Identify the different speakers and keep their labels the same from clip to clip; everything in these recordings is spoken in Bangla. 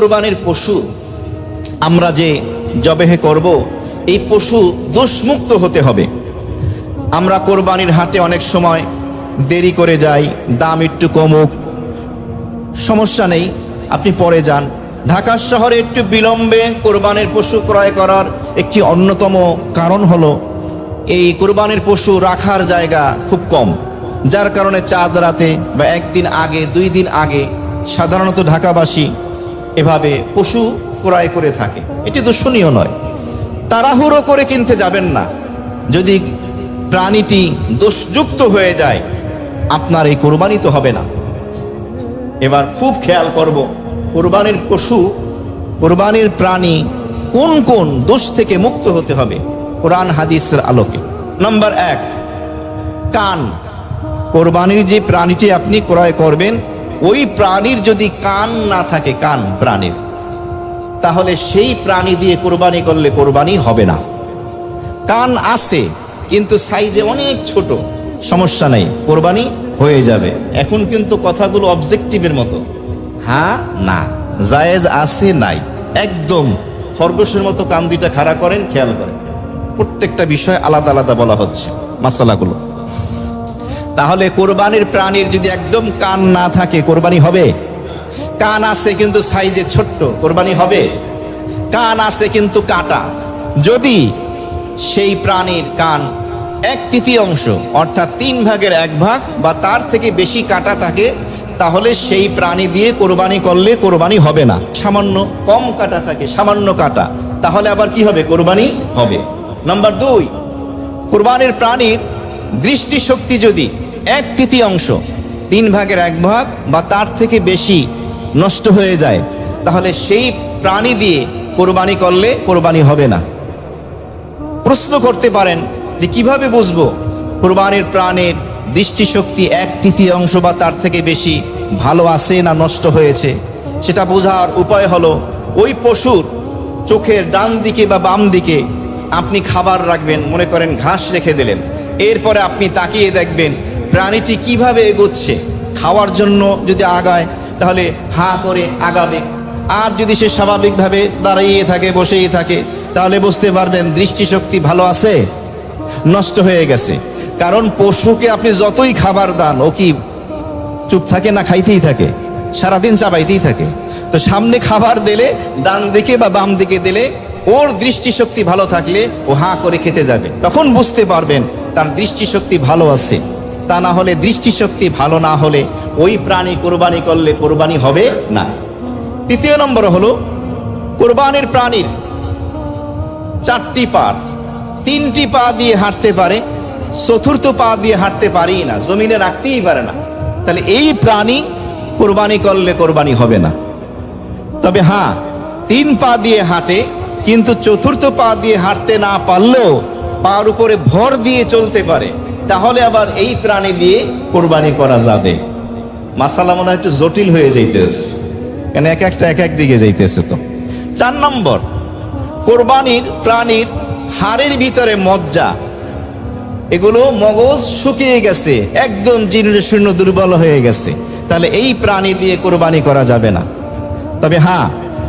Speaker 1: কোরবানির পশু আমরা যে জবেহে করব, এই পশু দোষমুক্ত হতে হবে। আমরা কোরবানির হাটে অনেক সময় দেরি করে যাই, দাম একটু কমুক, সমস্যা নেই, আপনি পরে যান। ঢাকা শহরে একটু বিলম্বে কোরবানির পশু ক্রয় করার একটি অন্যতম কারণ হলো এই কোরবানির পশু রাখার জায়গা খুব কম, যার কারণে চাঁদ রাতে বা একদিন আগে 2 দিন আগে সাধারণত ঢাকাবাসী এভাবে পশু ক্রয় করে থাকে। এটি দূষণীয় নয়, তাড়াহুড়ো করে কিনতে যাবেন না। যদি প্রাণীটি দোষযুক্ত হয়ে যায় আপনার এই কোরবানি তো হবে না। এবার খুব খেয়াল করব কোরবানির পশু, কোরবানির প্রাণী কোন কোন দোষ থেকে মুক্ত হতে হবে কোরআন হাদিসের আলোকে। নাম্বার 1, কান। কোরবানির যে প্রাণীটি আপনি ক্রয় করবেন ওই প্রাণীর যদি কান না থাকে, কান প্রাণীর, তাহলে সেই প্রাণী দিয়ে কোরবানি করলে কোরবানি হবে না। কান আছে কিন্তু সাইজে অনেক ছোট, সমস্যা নেই, কোরবানি হয়ে যাবে। এখন কিন্তু কথাগুলো অবজেক্টিভের মতো, হ্যাঁ না, জায়েজ আছে নাই, একদম খরগোশের মতো কান দুইটা খাড়া করেন, খেয়াল করেন, প্রত্যেকটা বিষয় আলাদা আলাদা বলা হচ্ছে মাসালাগুলো। তাহলে কোরবানির প্রাণীর যদি একদম কান না থাকে কোরবানি হবে? কান আছে কিন্তু সাইজে ছোট্ট, কোরবানি হবে? কান আছে কিন্তু কাটা, যদি সেই প্রাণীর কান 1/3 অর্থাৎ 3 ভাগের 1 ভাগ বা তার থেকে বেশি কাটা থাকে, তাহলে সেই প্রাণী দিয়ে কোরবানি করলে কোরবানি হবে না। সামান্য কম কাটা থাকে, সামান্য কাটা, তাহলে আবার কি হবে? কোরবানি হবে। নাম্বার 2, কোরবানির প্রাণীর দৃষ্টিশক্তি যদি 1/3 3 ভাগের 1 ভাগ বা তার থেকে বেশি নষ্ট হয়ে যায়, তাহলে সেই প্রাণী দিয়ে কোরবানি করলে কোরবানি হবে না। প্রশ্ন করতে পারেন যে কিভাবে বুঝবো কোরবানির প্রাণীর দৃষ্টিশক্তি 1/3 বা তার থেকে বেশি ভালো আছে না নষ্ট হয়েছে? সেটা বোঝার উপায় হলো ওই পশুর চোখের ডান দিকে বা বাম দিকে আপনি খাবার রাখবেন, মনে করেন ঘাস রেখে দিলেন, এরপরে আপনি তাকিয়ে দেখবেন প্রাণীটি কিভাবে এগোচ্ছে। খাওয়ার জন্য যদি আগায় তাহলে হাঁ করে আগাবে, আর যদি সে স্বাভাবিকভাবে দাঁড়িয়ে থাকে, বসেই থাকে, তাহলে বুঝতে পারবেন দৃষ্টিশক্তি ভালো আছে, নষ্ট হয়ে গেছে। কারণ পশুকে আপনি যতই খাবার দান ও কি চুপ থাকে না, খাইতেই থাকে, সারাদিন চাবাইতেই থাকে। তো সামনে খাবার দিলে, ডান দিকে বা বাম দিকে দিলে, ওর দৃষ্টিশক্তি ভালো থাকলে ও হাঁ করে খেতে যাবে, তখন বুঝতে পারবেন তার দৃষ্টিশক্তি ভালো আছে। তা না হলে, দৃষ্টিশক্তি ভালো না হলে ওই প্রাণী কোরবানি করলে কোরবানি হবে না। 3 নম্বর হলো কোরবানির প্রাণীর 4টি পা, 3টি পা দিয়ে হাঁটতে পারে, 4র্থ পা দিয়ে হাঁটতে পারেই না, জমিনে রাখতেই পারে না, তাহলে এই প্রাণী কোরবানি করলে কোরবানি হবে না। তবে হ্যাঁ, 3 পা দিয়ে হাঁটে কিন্তু 4র্থ পা দিয়ে হাঁটতে না পারলেও পার উপরে ভর দিয়ে চলতে পারে, তাহলে আবার এই প্রাণী দিয়ে কোরবানি করা যাবে। মাসালা মনে হয় একটু জটিল হয়ে যাইতেছে, কেন এক এক দিকে যাইতেছে। তো 4 নম্বর, কোরবানির প্রাণীর হাড়ের ভিতরে মজ্জা, এগুলো মগজ শুকিয়ে গেছে, একদম জীর্ণ শীর্ণ দুর্বল হয়ে গেছে, তাহলে এই প্রাণী দিয়ে কোরবানি করা যাবে না। তবে হ্যাঁ,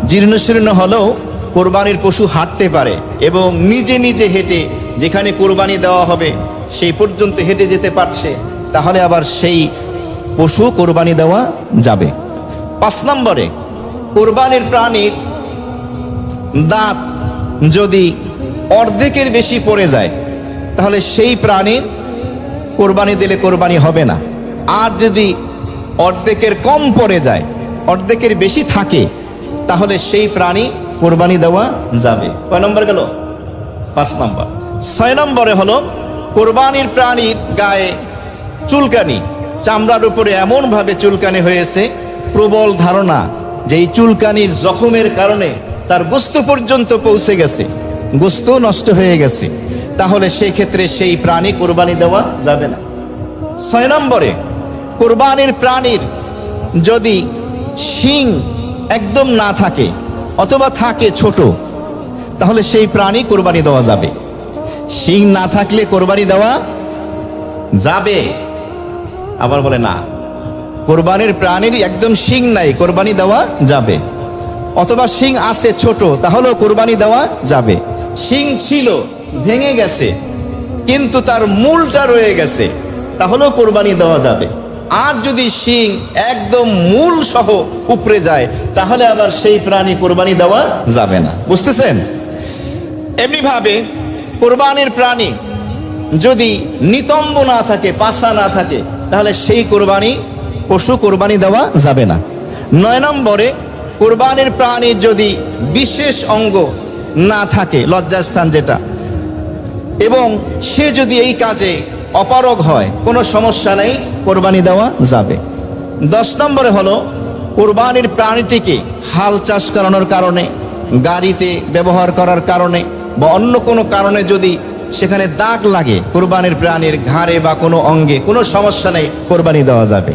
Speaker 1: জীর্ণ শীর্ণ হলেও কোরবানির পশু হাঁটতে পারে এবং নিজে নিজে হেঁটে যেখানে কোরবানি দেওয়া হবে সেই পর্যন্ত হেঁটে যেতে পারছে, তাহলে আবার সেই পশু কোরবানি দেওয়া যাবে। 5 নম্বরে, কোরবানির প্রাণীর দাঁত যদি অর্ধেকের বেশি পড়ে যায় তাহলে সেই প্রাণী কোরবানি দিলে কোরবানি হবে না। আর যদি অর্ধেকের কম পড়ে যায়, অর্ধেকের বেশি থাকে, তাহলে সেই প্রাণী কোরবানি দেওয়া যাবে। কয় নম্বর গেল? 5 নম্বর। 6 নম্বরে হলো কোরবানির প্রাণীর গায়ে চুলকানি, চামড়ার উপরে এমনভাবে চুলকানি হয়েছে, প্রবল ধারণা যে এই চুলকানির জখমের কারণে তার গোস্ত পর্যন্ত পৌঁছে গেছে, গোস্ত নষ্ট হয়ে গেছে, তাহলে সেই ক্ষেত্রে সেই প্রাণী কোরবানি দেওয়া যাবে না। 6 নম্বরে, কোরবানির প্রাণীর যদি শিং একদম না থাকে অথবা থাকে ছোট, তাহলে সেই প্রাণী কোরবানি দেওয়া যাবে। শিং না থাকলে কোরবানি দেওয়া যাবে? আবার বলে না, কোরবানির প্রাণীর একদম শিং নাই, কোরবানি দেওয়া যাবে। অথবা শিং আছে ছোট, তাহলেও কোরবানি দেওয়া যাবে। শিং ছিল, ভেঙে গেছে, কিন্তু তার মূলটা রয়ে গেছে, তাহলেও কোরবানি দেওয়া যাবে। আর যদি শিং একদম মূল সহ উপড়ে যায়, তাহলে আবার সেই প্রাণী কোরবানি দেওয়া যাবে না। বুঝতেছেন? এমনিভাবে কোরবানির প্রাণী যদি নিতম্ব না থাকে, পাছা না থাকে, তাহলে সেই কোরবানি পশু কোরবানি দেওয়া যাবে না। 9 নম্বরে, কোরবানির প্রাণীর যদি বিশেষ অঙ্গ না থাকে, লজ্জাস্থান যেটা, এবং সে যদি এই কাজে অপারগ হয়, কোনো সমস্যা নেই, কোরবানি দেওয়া যাবে। 10 নম্বরে হলো, কোরবানির প্রাণীটিকে হাল চাষ করানোর কারণে, গাড়িতে ব্যবহার করার কারণে বা অন্য কোনো কারণে যদি সেখানে দাগ লাগে কোরবানির প্রাণীর ঘাড়ে বা কোনো অঙ্গে, কোনো সমস্যা নেই, কোরবানি দেওয়া যাবে।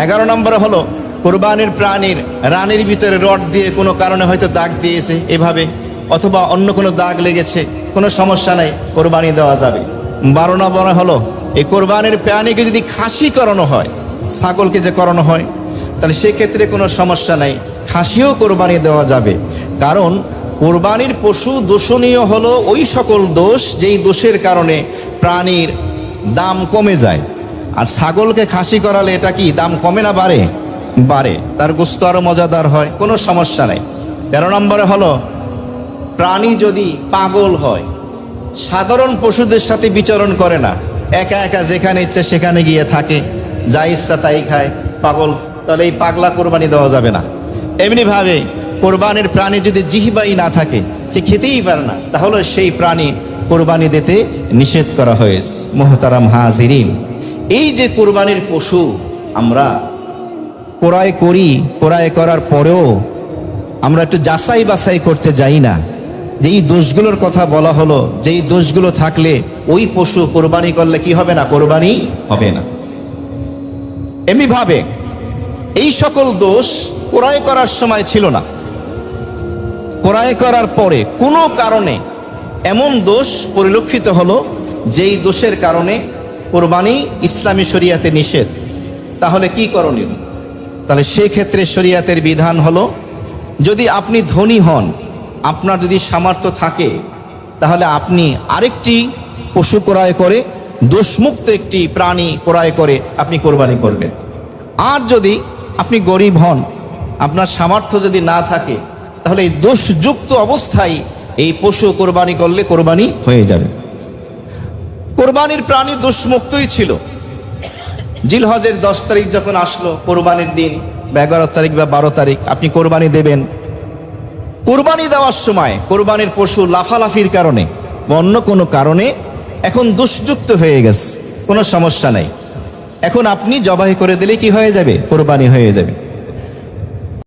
Speaker 1: 11 নম্বরে হলো, কোরবানির প্রাণীর রানের ভিতরে রড দিয়ে কোনো কারণে হয়তো দাগ দিয়েছে এভাবে, অথবা অন্য কোনো দাগ লেগেছে, কোনো সমস্যা নেই, কোরবানি দেওয়া যাবে। 12 নম্বরে হলো, এই কোরবানির প্রাণীকে যদি খাসি করানো হয়, ছাগলকে যে করানো হয়, তাহলে সেক্ষেত্রে কোনো সমস্যা নেই, খাসিও কোরবানি দেওয়া যাবে। কারণ কোরবানির পশু দোষণীয় হলো ওই সকল দোষ যেই দোষের কারণে প্রাণীর দাম কমে যায়। আর ছাগলকে খাসি করালে এটা কি দাম কমে না বাড়ে? বাড়ে, তার গোশত আরও মজাদার হয়, কোনো সমস্যা নেই। 13 নম্বরে হলো, প্রাণী যদি পাগল হয়, সাধারণ পশুদের সাথে বিচরণ করে না, একা একা যেখানে ইচ্ছে সেখানে গিয়ে থাকে, যা ইচ্ছা তাই খায়, পাগল, তাহলে এই পাগলা কোরবানি দেওয়া যাবে না। এমনিভাবে কোরবানির প্রাণী যদি জিহ্বাই না থাকে, সে খেতেই পারে না, তাহলে সেই প্রাণী কোরবানি দিতে নিষেধ করা হয়েছে। মুহতারাম হাজিরিন, এই যে কোরবানির পশু আমরা ক্রয় করি, ক্রয় করার পরেও আমরা একটু যাচাই বাছাই করতে যাই না, যেই দোষগুলোর কথা বলা হলো, যেই দোষগুলো থাকলে ওই পশু কোরবানি করলে কি হবে না? কোরবানি হবে না। এমনিভাবে এই সকল দোষ ক্রয় করার সময় ছিল না, ক্রয় করার পরে কোনো কারণে এমন দোষ পরিলক্ষিত হলো যেই দোষের কারণে কোরবানি ইসলামী শরিয়াতে নিষেধ, তাহলে কি করণীয়? তাহলে সেক্ষেত্রে শরিয়াতের বিধান হলো, যদি আপনি ধনী হন, আপনার যদি সামর্থ্য থাকে, তাহলে আপনি আরেকটি পশু ক্রয় করে, দোষমুক্ত একটি প্রাণী ক্রয় করে আপনি কোরবানি করবেন। আর যদি আপনি গরিব হন, আপনার সামর্থ্য যদি না থাকে, তাহলে এই দোষযুক্ত অবস্থায় এই পশু কোরবানি করলে কোরবানি হয়ে যাবে। কোরবানির প্রাণী দোষমুক্তই ছিল। জিলহজের 10 তারিখ যখন আসলো, কোরবানির দিন, বা 11 তারিখ বা 12 তারিখ আপনি কোরবানি দেবেন, কোরবানি দেওয়ার সময় কোরবানির পশু লাফালাফির কারণে বা অন্য কোনো কারণে এখন দোষযুক্ত হয়ে গেছে, কোনো সমস্যা নাই, এখন আপনি জবাই করে দিলে কি হয়ে যাবে? কোরবানি হয়ে যাবে।